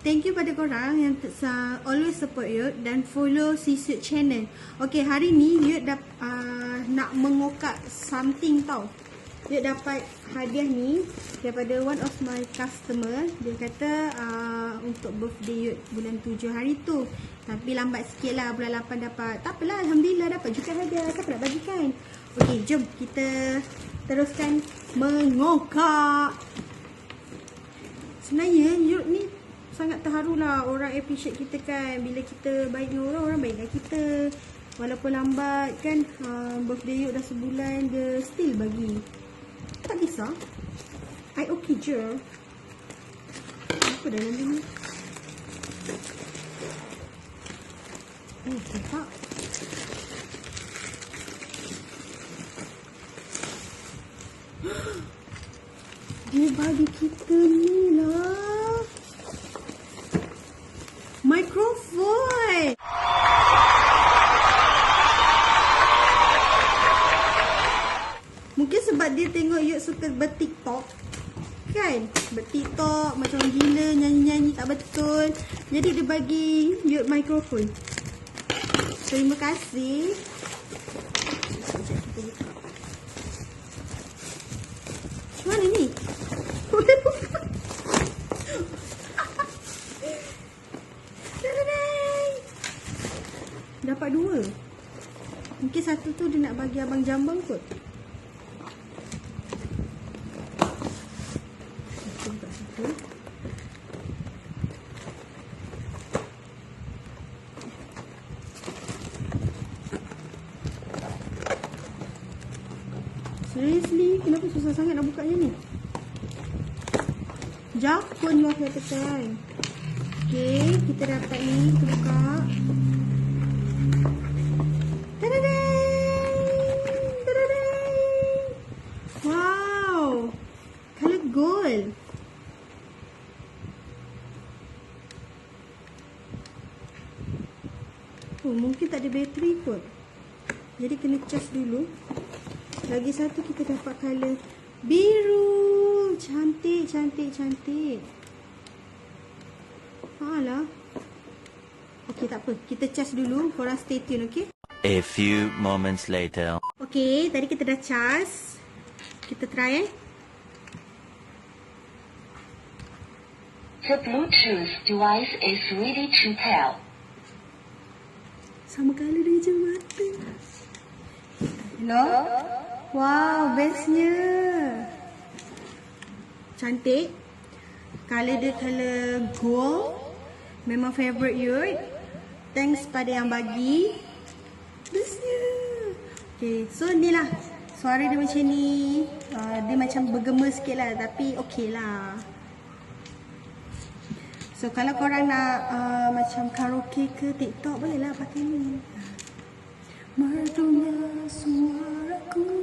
thank you pada korang yang always support Yud dan follow Sisyot channel. Okay, hari ni Yud nak mengokak something tau. Yud dapat hadiah ni daripada one of my customer. Dia kata untuk birthday Yud bulan 7 hari tu. Tapi lambat sikit lah, bulan 8 dapat. Tak apalah, Alhamdulillah dapat juga hadiah. Siapa nak bagikan? Okay, jom kita teruskan mengokak. Sebenarnya Yud ni sangat terharu lah. Orang appreciate kita kan. Bila kita baik dengan orang, orang baik dengan kita. Walaupun lambat kan, birthday Yud dah sebulan, dia still bagi. Tak kisah, I okay je. Apa dalam ni? Kotak. Dia bagi kita ni lah mikrofon. Mungkin sebab dia tengok Yud suka ber-TikTok kan, ber-TikTok macam gila, nyanyi-nyanyi tak betul. Jadi dia bagi Yud mikrofon. Terima kasih. Macam mana ni? Boleh buka. Dapat 2. Mungkin satu tu dia nak bagi abang jambang kot. Seriously, kenapa susah sangat nak bukanya ni? Jakun lah kata kan. Okay, kita dapat ni, kita buka. Tadadang! Tadadang! Wow! Color gold. Oh, mungkin tak ada bateri kot. Jadi kena charge dulu. Lagi satu kita dapat color biru. Cantik, cantik, cantik. Alah. Okay, tak apa. Kita charge dulu. Korang stay tune, okay? A few moments later. Okay, tadi kita dah charge. Kita try The Bluetooth device is ready to pair. Sama color dia je mata. Hello? Wow, bestnya. Cantik. Color dia color gold. Memang favorite Yud. Thanks pada yang bagi. Bestnya. Okay, so ni lah. Suara dia macam ni. Dia macam bergema sikit lah. Tapi okey lah. So kalau korang nak macam karaoke ke TikTok, boleh lah pakai ni. Merdunya suaraku.